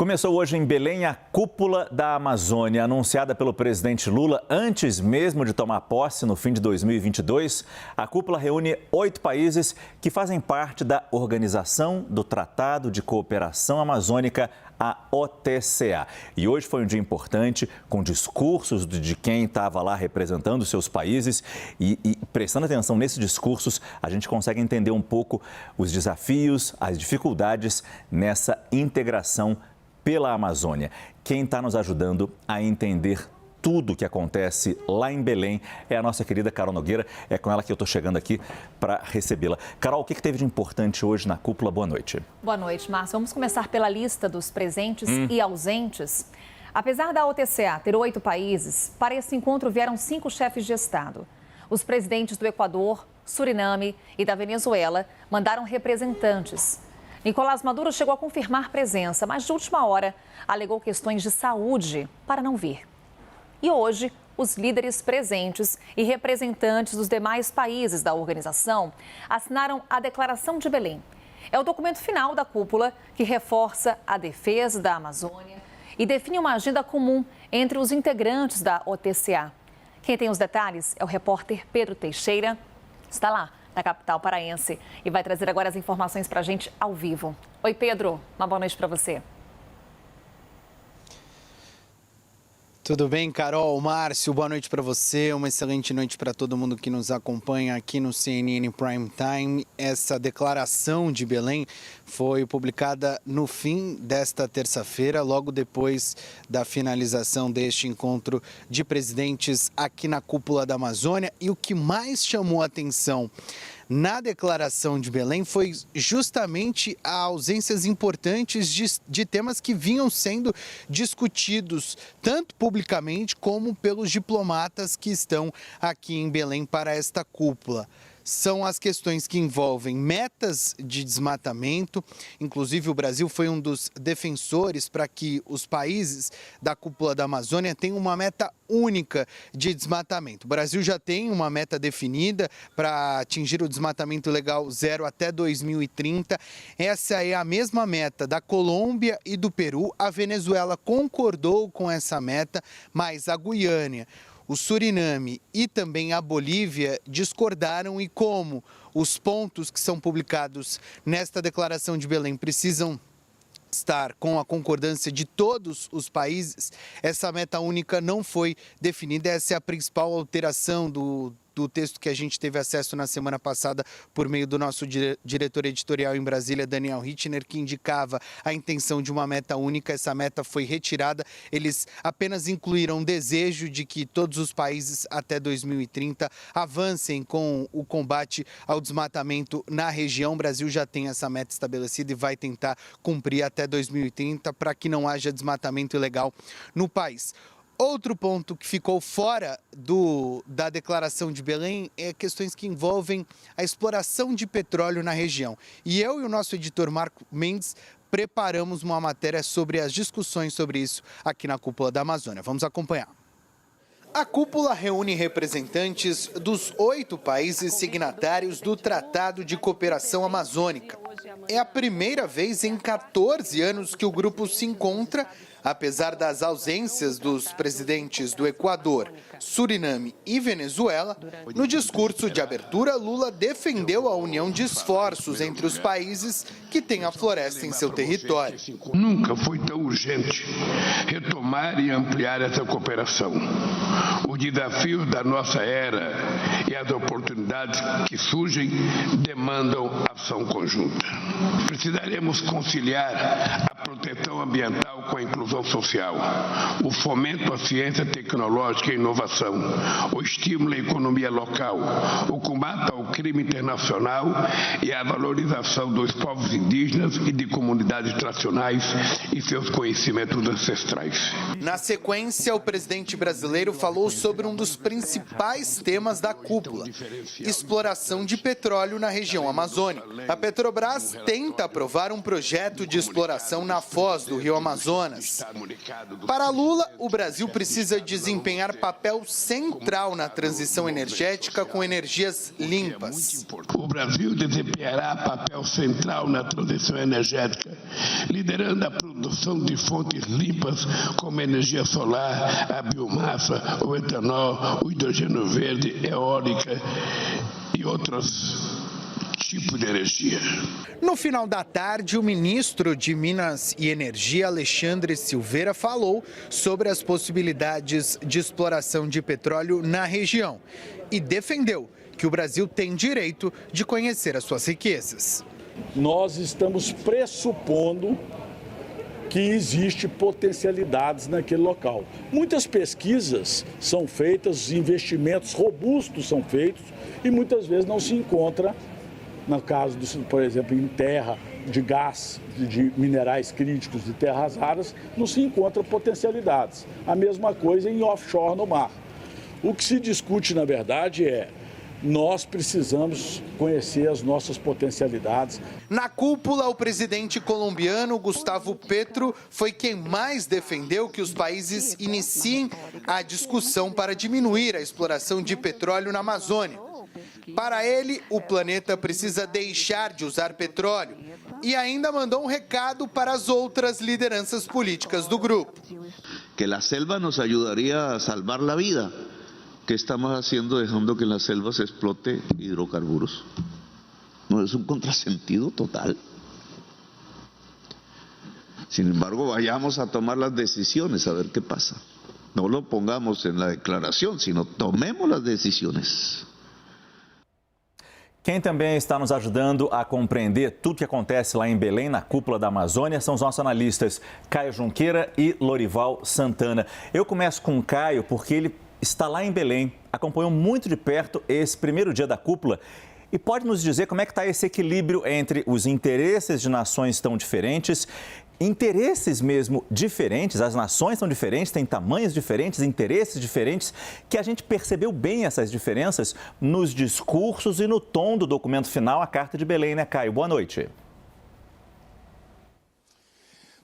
Começou hoje em Belém a Cúpula da Amazônia, anunciada pelo presidente Lula antes mesmo de tomar posse no fim de 2022. A cúpula reúne 8 países que fazem parte da Organização do Tratado de Cooperação Amazônica, a OTCA. E hoje foi um dia importante, com discursos de quem estava lá representando seus países e prestando atenção nesses discursos, a gente consegue entender um pouco os desafios, as dificuldades nessa integração pela Amazônia. Quem está nos ajudando a entender tudo o que acontece lá em Belém é a nossa querida Carol Nogueira. É com ela que eu estou chegando aqui para recebê-la. Carol, o que teve de importante hoje na cúpula? Boa noite. Boa noite, Márcio. Vamos começar pela lista dos presentes e ausentes. Apesar da OTCA ter 8 países, para esse encontro vieram 5 chefes de Estado. Os presidentes do Equador, Suriname e da Venezuela mandaram representantes. Nicolás Maduro chegou a confirmar presença, mas de última hora alegou questões de saúde para não vir. E hoje, os líderes presentes e representantes dos demais países da organização assinaram a Declaração de Belém. É o documento final da cúpula que reforça a defesa da Amazônia e define uma agenda comum entre os integrantes da OTCA. Quem tem os detalhes é o repórter Pedro Teixeira, está lá na capital paraense e vai trazer agora as informações para a gente ao vivo. Oi, Pedro, uma boa noite para você. Tudo bem, Carol, Márcio, boa noite para você, uma excelente noite para todo mundo que nos acompanha aqui no CNN Prime Time. Essa declaração de Belém foi publicada no fim desta terça-feira, logo depois da finalização deste encontro de presidentes aqui na Cúpula da Amazônia. E o que mais chamou a atenção na declaração de Belém foi justamente a ausências importantes de temas que vinham sendo discutidos tanto publicamente como pelos diplomatas que estão aqui em Belém para esta cúpula. São as questões que envolvem metas de desmatamento, inclusive o Brasil foi um dos defensores para que os países da Cúpula da Amazônia tenham uma meta única de desmatamento. O Brasil já tem uma meta definida para atingir o desmatamento legal zero até 2030. Essa é a mesma meta da Colômbia e do Peru. A Venezuela concordou com essa meta, mas a Guiana, o Suriname e também a Bolívia discordaram, e como os pontos que são publicados nesta declaração de Belém precisam estar com a concordância de todos os países, essa meta única não foi definida. Essa é a principal alteração do texto que a gente teve acesso na semana passada por meio do nosso diretor editorial em Brasília, Daniel Hittner, que indicava a intenção de uma meta única. Essa meta foi retirada. Eles apenas incluíram o desejo de que todos os países até 2030 avancem com o combate ao desmatamento na região. O Brasil já tem essa meta estabelecida e vai tentar cumprir até 2030 para que não haja desmatamento ilegal no país. Outro ponto que ficou fora da declaração de Belém é questões que envolvem a exploração de petróleo na região. E eu e o nosso editor Marco Mendes preparamos uma matéria sobre as discussões sobre isso aqui na Cúpula da Amazônia. Vamos acompanhar. A cúpula reúne representantes dos 8 países signatários do Tratado de Cooperação Amazônica. É a primeira vez em 14 anos que o grupo se encontra, apesar das ausências dos presidentes do Equador, Suriname e Venezuela. No discurso de abertura, Lula defendeu a união de esforços entre os países que têm a floresta em seu território. Nunca foi tão urgente retomar e ampliar essa cooperação. Os desafios da nossa era e as oportunidades que surgem demandam ação conjunta. Precisaremos conciliar a proteção ambiental com a inclusão social, o fomento à ciência tecnológica e inovação, o estímulo à economia local, o combate ao crime internacional e a valorização dos povos indígenas e de comunidades tradicionais e seus conhecimentos ancestrais. Na sequência, o presidente brasileiro falou sobre um dos principais temas da cúpula: exploração de petróleo na região amazônica. A Petrobras tenta aprovar um projeto de exploração na foz do Rio Amazonas. Para Lula, o Brasil precisa desempenhar papel central na transição energética com energias limpas. O Brasil desempenhará papel central na transição energética liderando a produção de fontes limpas como a energia solar, a biomassa, o etanol, o hidrogênio verde, eólica e outros tipos de energia. No final da tarde, o ministro de Minas e Energia, Alexandre Silveira, falou sobre as possibilidades de exploração de petróleo na região e defendeu que o Brasil tem direito de conhecer as suas riquezas. Nós estamos pressupondo que existe potencialidades naquele local. Muitas pesquisas são feitas, investimentos robustos são feitos e muitas vezes não se encontra, no caso, por exemplo, em terra de gás, de minerais críticos, de terras raras, não se encontra potencialidades. A mesma coisa em offshore no mar. O que se discute, na verdade, é nós precisamos conhecer as nossas potencialidades. Na cúpula, o presidente colombiano Gustavo Petro foi quem mais defendeu que os países iniciem a discussão para diminuir a exploração de petróleo na Amazônia. Para ele, o planeta precisa deixar de usar petróleo e ainda mandou um recado para as outras lideranças políticas do grupo. Que a selva nos ajudaria a salvar a vida. ¿Qué estamos haciendo dejando que en la selva se explote hidrocarburos? No, es un contrasentido total. Sin embargo, vayamos a tomar las decisiones a ver qué pasa. No lo pongamos en la declaración, sino tomemos las decisiones. Quem também está nos ajudando a compreender tudo o que acontece lá em Belém, na cúpula da Amazônia, são os nossos analistas Caio Junqueira e Lorival Santana. Eu começo com o Caio porque ele está lá em Belém, acompanhou muito de perto esse primeiro dia da cúpula e pode nos dizer como é que está esse equilíbrio entre os interesses de nações tão diferentes, interesses mesmo diferentes, as nações são diferentes, têm tamanhos diferentes, interesses diferentes, que a gente percebeu bem essas diferenças nos discursos e no tom do documento final, a Carta de Belém, né, Caio? Boa noite.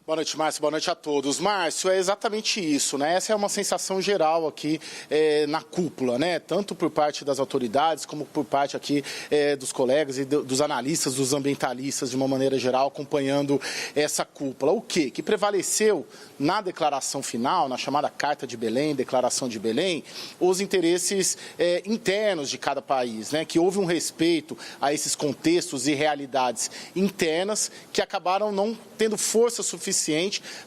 Boa noite, Márcio. Boa noite a todos. Márcio, é exatamente isso, né? Essa é uma sensação geral aqui na cúpula, né? Tanto por parte das autoridades, como por parte aqui dos colegas e dos analistas, dos ambientalistas, de uma maneira geral, acompanhando essa cúpula. O quê? Que prevaleceu na declaração final, na chamada Carta de Belém, Declaração de Belém, os interesses internos de cada país, né? Que houve um respeito a esses contextos e realidades internas que acabaram não tendo força suficiente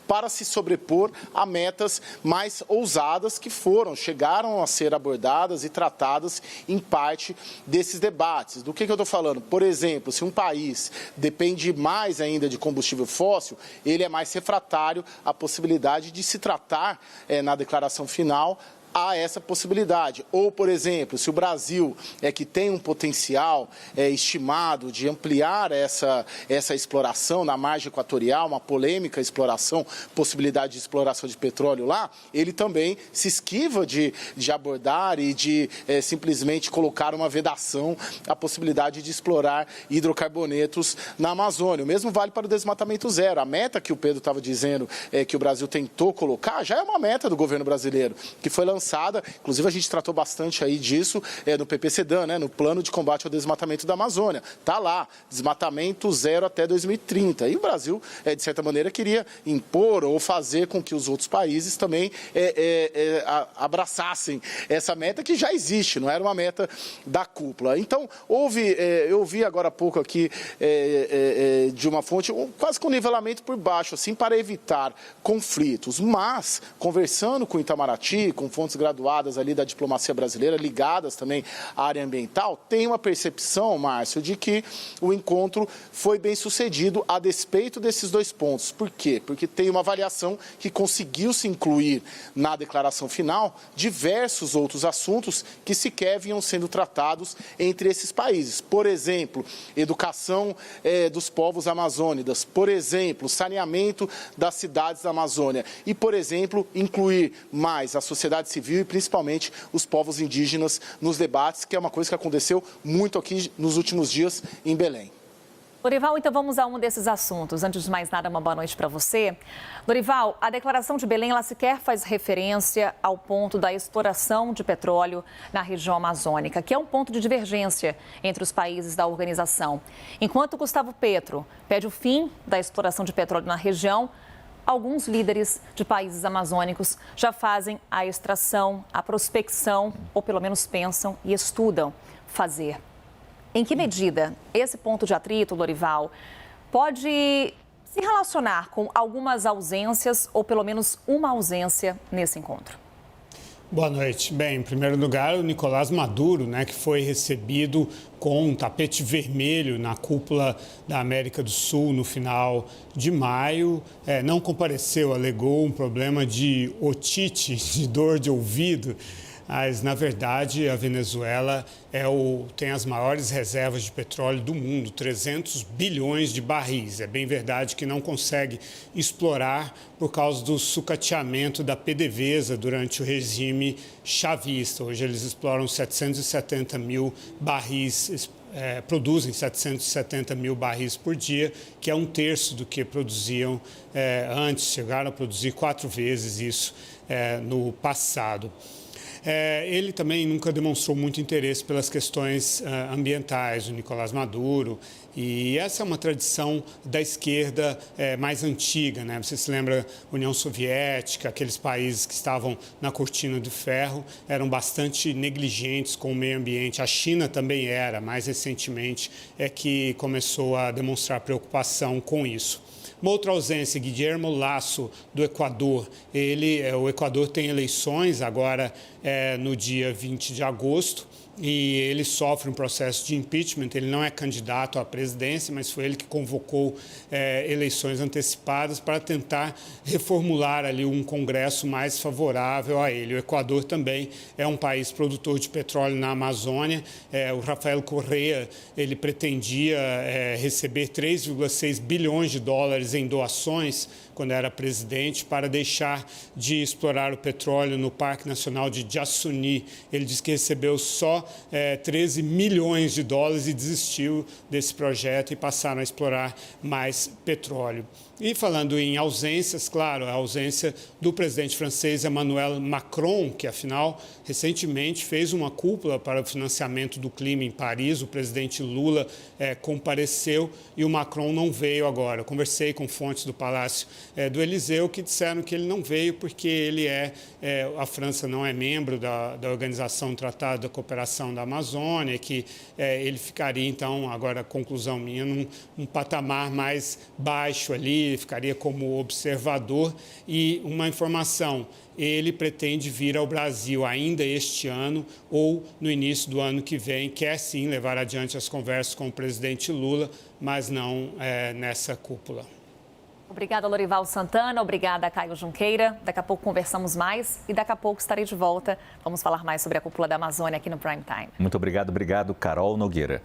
para se sobrepor a metas mais ousadas que chegaram a ser abordadas e tratadas em parte desses debates. Do que eu estou falando? Por exemplo, se um país depende mais ainda de combustível fóssil, ele é mais refratário à possibilidade de se tratar na declaração final a essa possibilidade. Ou, por exemplo, se o Brasil que tem um potencial estimado de ampliar essa exploração na margem equatorial, uma polêmica exploração, possibilidade de exploração de petróleo lá, ele também se esquiva de abordar e de simplesmente colocar uma vedação à possibilidade de explorar hidrocarbonetos na Amazônia. O mesmo vale para o desmatamento zero. A meta que o Pedro estava dizendo que o Brasil tentou colocar já é uma meta do governo brasileiro, que foi lançada. Inclusive, a gente tratou bastante aí disso no PPCDAN, né, no Plano de Combate ao Desmatamento da Amazônia. Está lá, desmatamento zero até 2030. E o Brasil, de certa maneira, queria impor ou fazer com que os outros países também abraçassem essa meta que já existe, não era uma meta da cúpula. Então, eu ouvi agora há pouco aqui de uma fonte, quase com nivelamento por baixo, assim, para evitar conflitos. Mas, conversando com Itamaraty, com fontes graduadas ali da diplomacia brasileira, ligadas também à área ambiental, tem uma percepção, Márcio, de que o encontro foi bem sucedido a despeito desses dois pontos. Por quê? Porque tem uma avaliação que conseguiu se incluir na declaração final diversos outros assuntos que sequer vinham sendo tratados entre esses países. Por exemplo, educação dos povos amazônidas, por exemplo, saneamento das cidades da Amazônia e, por exemplo, incluir mais a sociedade civil e principalmente os povos indígenas nos debates, que é uma coisa que aconteceu muito aqui nos últimos dias em Belém. Lorival, então vamos a um desses assuntos. Antes de mais nada, uma boa noite para você. Lorival, a declaração de Belém, ela sequer faz referência ao ponto da exploração de petróleo na região amazônica, que é um ponto de divergência entre os países da organização. Enquanto Gustavo Petro pede o fim da exploração de petróleo na região, alguns líderes de países amazônicos já fazem a extração, a prospecção, ou pelo menos pensam e estudam fazer. Em que medida esse ponto de atrito, Lorival, pode se relacionar com algumas ausências ou pelo menos uma ausência nesse encontro? Boa noite. Bem, em primeiro lugar, o Nicolás Maduro, que foi recebido com um tapete vermelho na cúpula da América do Sul no final de maio, não compareceu, alegou um problema de otite, de dor de ouvido. Mas, na verdade, a Venezuela tem as maiores reservas de petróleo do mundo, 300 bilhões de barris. É bem verdade que não consegue explorar por causa do sucateamento da PDVSA durante o regime chavista. Hoje eles exploram 770 mil barris, produzem 770 mil barris por dia, que é um terço do que produziam antes. Chegaram a produzir 4 vezes isso no passado. Ele também nunca demonstrou muito interesse pelas questões ambientais, o Nicolás Maduro, e essa é uma tradição da esquerda mais antiga, né? Você se lembra, União Soviética, aqueles países que estavam na cortina de ferro, eram bastante negligentes com o meio ambiente. A China também era, mais recentemente é que começou a demonstrar preocupação com isso. Uma outra ausência, Guillermo Lasso, do Equador. O Equador tem eleições agora no dia 20 de agosto e ele sofre um processo de impeachment. Ele não é candidato à presidência, mas foi ele que convocou eleições antecipadas para tentar reformular ali um Congresso mais favorável a ele. O Equador também é um país produtor de petróleo na Amazônia. O Rafael Correa, ele pretendia receber 3,6 bilhões de dólares em doações quando era presidente, para deixar de explorar o petróleo no Parque Nacional de Jasuni. Ele disse que recebeu só 13 milhões de dólares e desistiu desse projeto e passaram a explorar mais petróleo. E falando em ausências, claro, a ausência do presidente francês Emmanuel Macron, que afinal recentemente fez uma cúpula para o financiamento do clima em Paris. O presidente Lula compareceu e o Macron não veio agora. Eu conversei com fontes do Palácio do Eliseu que disseram que ele não veio porque a França não é membro da Organização do Tratado da Cooperação da Amazônia, que ele ficaria então, agora conclusão minha, num patamar mais baixo ali, ficaria como observador. E uma informação, ele pretende vir ao Brasil ainda este ano ou no início do ano que vem, quer sim levar adiante as conversas com o presidente Lula, mas não nessa cúpula. Obrigada, Lorival Santana. Obrigada, Caio Junqueira. Daqui a pouco conversamos mais e daqui a pouco estarei de volta. Vamos falar mais sobre a cúpula da Amazônia aqui no Prime Time. Muito obrigado, Carol Nogueira.